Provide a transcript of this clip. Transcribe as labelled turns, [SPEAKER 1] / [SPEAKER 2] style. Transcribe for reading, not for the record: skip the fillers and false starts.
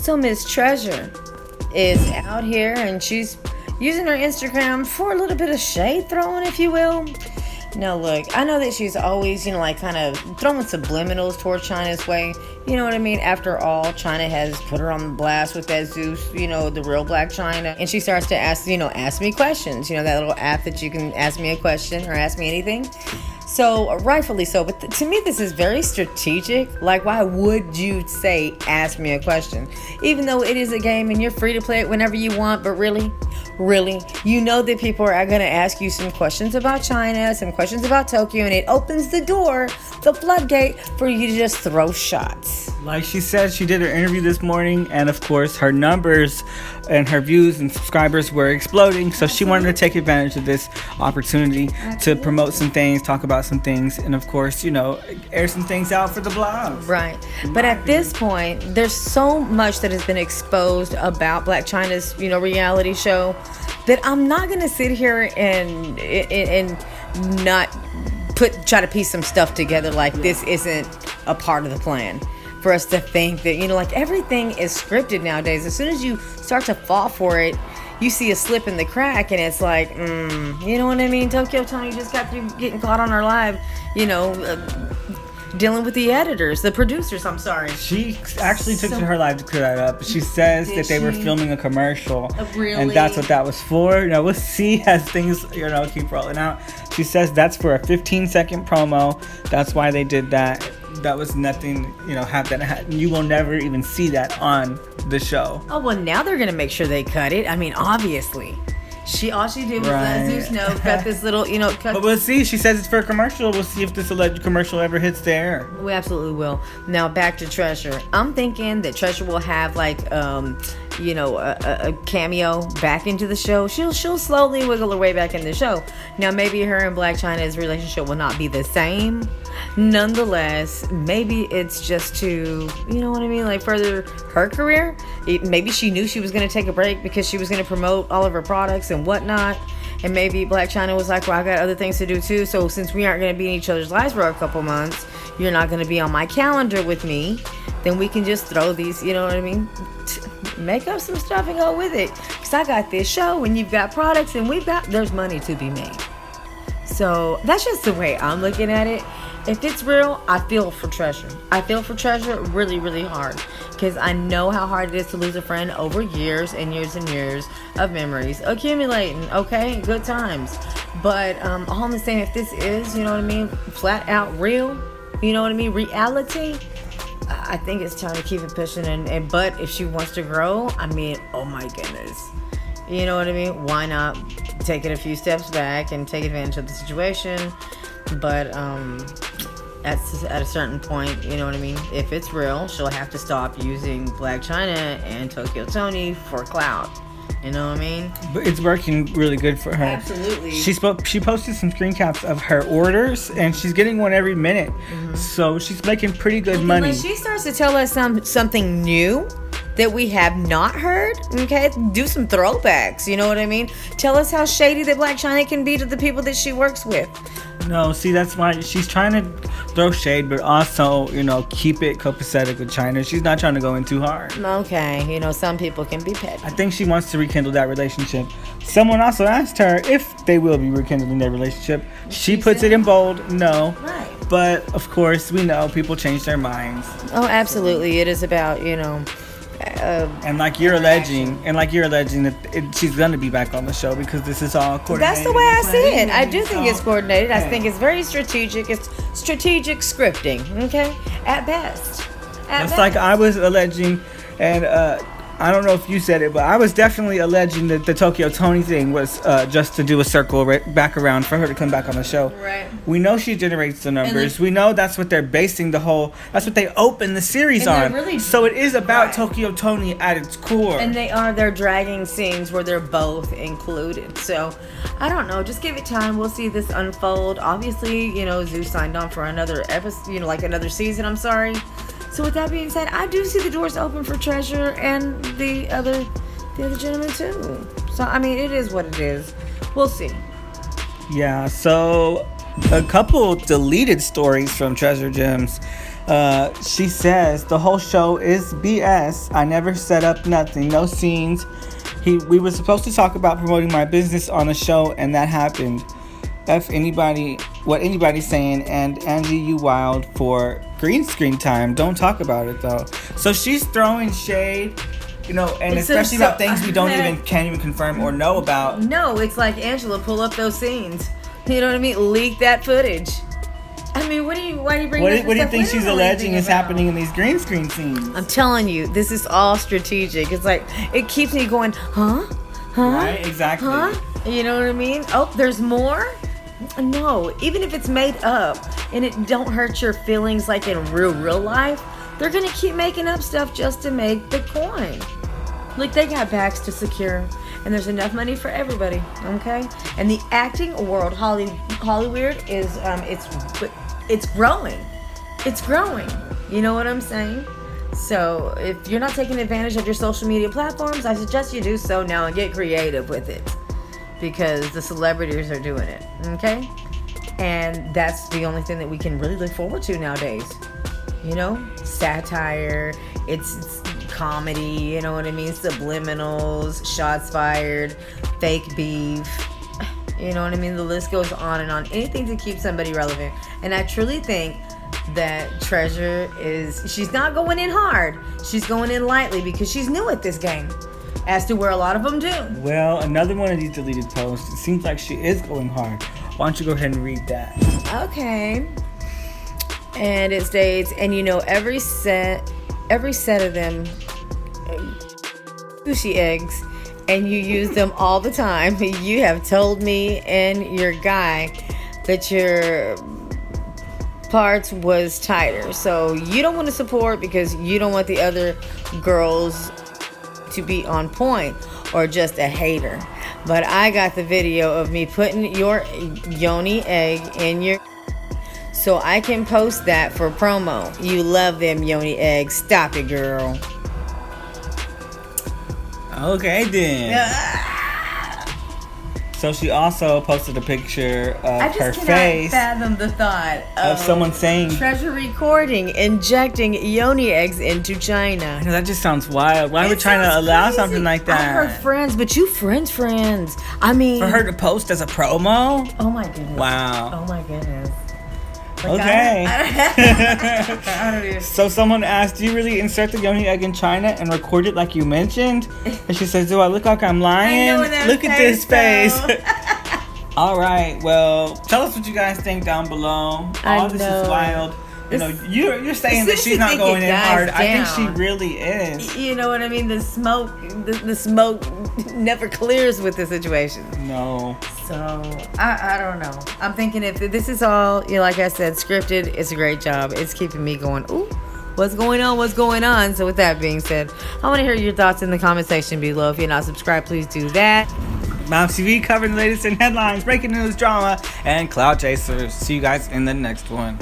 [SPEAKER 1] So Miss Treasure is out here and she's using her Instagram for a little bit of shade throwing, if you will. Now look, I know that she's always, like kind of throwing subliminals toward Chyna's way. You know what I mean? After all, Chyna has put her on the blast with that Zeus, the real Blac Chyna. And she starts to ask me questions. That little app that you can ask me a question or ask me anything. So, rightfully so. But to me, this is very strategic. Like, why would you say, ask me a question? Even though it is a game and you're free to play it whenever you want. But really, you know that people are going to ask you some questions about Chyna, some questions about Tokyo. And it opens the door, the floodgate, for you to just throw shots.
[SPEAKER 2] Like she said, she did her interview this morning. And, of course, her numbers and her views and subscribers were exploding. So she wanted to take advantage of this opportunity to promote some things, talk about some things, and of course, air some things out for the blogs.
[SPEAKER 1] Right. But at this point, there's so much that has been exposed about Blac Chyna's, reality show that I'm not going to sit here and not try to piece some stuff together like this isn't a part of the plan. For us to think that, like everything is scripted nowadays. As soon as you start to fall for it, you see a slip in the crack and it's like, you know what I mean? Tokyo Tony just got through getting caught on her live, dealing with the editors, the producers, I'm sorry.
[SPEAKER 2] She actually took to her live to clear that up. She says that they were filming a commercial.
[SPEAKER 1] Really?
[SPEAKER 2] And that's what that was for. We'll see as things, keep rolling out. She says that's for a 15-second promo. That's why they did that. That was nothing, you will never even see that on the show.
[SPEAKER 1] Oh, well, now they're going to make sure they cut it. I mean, obviously. All she did was let Zeus know, got this little, cut.
[SPEAKER 2] But we'll see. She says it's for a commercial. We'll see if this alleged commercial ever hits the air.
[SPEAKER 1] We absolutely will. Now, back to Treasure. I'm thinking that Treasure will have, a cameo back into the show. She'll slowly wiggle her way back in the show. Now, maybe her and Blac Chyna's relationship will not be the same. Nonetheless, maybe it's just to, further her career. Maybe she knew she was going to take a break because she was going to promote all of her products and whatnot. And maybe Blac Chyna was like, well, I got other things to do too. So since we aren't going to be in each other's lives for a couple months, you're not going to be on my calendar with me. Then we can just throw these, make up some stuff and go with it. Because I got this show and you've got products and there's money to be made. So that's just the way I'm looking at it. If it's real, I feel for Treasure. I feel for Treasure really, really hard. Because I know how hard it is to lose a friend over years and years and years of memories accumulating. Okay, good times. But all I'm saying, if this is, flat out real, reality, I think it's time to keep it pushing. But if she wants to grow, oh my goodness. You know what I mean? Why not take it a few steps back and take advantage of the situation? But at a certain point, if it's real, she'll have to stop using Blac Chyna and Tokyo Tony for clout. You know what I mean?
[SPEAKER 2] But it's working really good for her.
[SPEAKER 1] Absolutely.
[SPEAKER 2] She posted some screen caps of her orders, and she's getting one every minute. Mm-hmm. So she's making pretty good money.
[SPEAKER 1] When she starts to tell us something new that we have not heard, okay, do some throwbacks. You know what I mean? Tell us how shady that Blac Chyna can be to the people that she works with.
[SPEAKER 2] No, see, that's why she's trying to throw shade, but also, keep it copacetic with Chyna. She's not trying to go in too hard.
[SPEAKER 1] Okay, some people can be petty.
[SPEAKER 2] I think she wants to rekindle that relationship. Someone also asked her if they will be rekindling their relationship. She puts it in bold, no.
[SPEAKER 1] Right.
[SPEAKER 2] But, of course, we know people change their minds.
[SPEAKER 1] Oh, absolutely. It is about,
[SPEAKER 2] and like you're alleging that she's going to be back on the show because this is all coordinated.
[SPEAKER 1] That's the way I see it. I do think it's coordinated. I think it's very strategic. It's strategic scripting, okay? At best.
[SPEAKER 2] Like I was alleging, and I don't know if you said it, but I was definitely alleging that the Tokyo Tony thing was just to do a circle back around for her to come back on the show.
[SPEAKER 1] Right.
[SPEAKER 2] We know she generates the numbers. We know that's what they're basing that's what they open the series on.
[SPEAKER 1] Really,
[SPEAKER 2] so it is about Tokyo Tony at its core.
[SPEAKER 1] And they're dragging scenes where they're both included. So I don't know. Just give it time. We'll see this unfold. Obviously, Zeus signed on for another episode, another season. I'm sorry. So with that being said, I do see the doors open for Treasure and the other gentleman too. So it is what it is. We'll see.
[SPEAKER 2] Yeah. So a couple deleted stories from Treasure Gems. She says the whole show is BS. I never set up nothing, no scenes. We were supposed to talk about promoting my business on a show, and that happened. F anybody, what anybody's saying, and Angie, you wild for green screen time. Don't talk about it though. So she's throwing shade, you know, and especially about things we can't even confirm or know about.
[SPEAKER 1] No, it's like, Angela, pull up those scenes. You know what I mean? Leak that footage. I mean, why are you bringing
[SPEAKER 2] What do you think she's alleging is happening in these green screen scenes?
[SPEAKER 1] I'm telling you, this is all strategic. It's like, it keeps me going, huh?
[SPEAKER 2] Right, exactly.
[SPEAKER 1] Huh? You know what I mean? Oh, there's more? No, even if it's made up and it don't hurt your feelings like in real life, they're gonna keep making up stuff just to make the coin. Like, they got backs to secure, and there's enough money for everybody, okay? And the acting world, Hollywood is it's growing. It's growing. You know what I'm saying? So if you're not taking advantage of your social media platforms, I suggest you do so now and get creative with it, because the celebrities are doing it, okay? And that's the only thing that we can really look forward to nowadays. You know, satire, it's comedy, you know what I mean? Subliminals, shots fired, fake beef. You know what I mean? The list goes on and on. Anything to keep somebody relevant. And I truly think that Treasure she's not going in hard. She's going in lightly because she's new at this game, as to where a lot of them do.
[SPEAKER 2] Well, another one of these deleted posts, it seems like she is going hard. Why don't you go ahead and read that?
[SPEAKER 1] Okay. And it states, and you know, every set of them sushi eggs, and you use them all the time. You have told me and your guy that your parts was tighter, so you don't want to support because you don't want the other girls to be on point or just a hater. But I got the video of me putting your yoni egg in your, so I can post that for promo. You love them yoni eggs. Stop it, girl.
[SPEAKER 2] Okay then. So she also posted a picture of her face.
[SPEAKER 1] I just cannot fathom the thought
[SPEAKER 2] of someone saying
[SPEAKER 1] Treasure recording injecting yoni eggs into Chyna.
[SPEAKER 2] That just sounds wild. Why would Chyna allow something like that?
[SPEAKER 1] I'm her friends, but you friends. I mean,
[SPEAKER 2] for her to post as a promo?
[SPEAKER 1] Oh my goodness.
[SPEAKER 2] Wow.
[SPEAKER 1] Oh my goodness.
[SPEAKER 2] Like, okay. So someone asked, do you really insert the yoni egg in Chyna and record it like you mentioned? And she says, do I look like I'm lying? Look at this face. All right. Well, tell us what you guys think down below. All this is wild. You know, you're saying that she's not going in hard. I think she really is. You know what I mean? The smoke never clears with the situation. No. So I don't know. I'm thinking if this is all, you know, like I said, scripted, it's a great job. It's keeping me going, ooh, what's going on? What's going on? So with that being said, I want to hear your thoughts in the comment section below. If you're not subscribed, please do that. Mouse TV covering the latest in headlines, breaking news, drama, and cloud chasers. See you guys in the next one.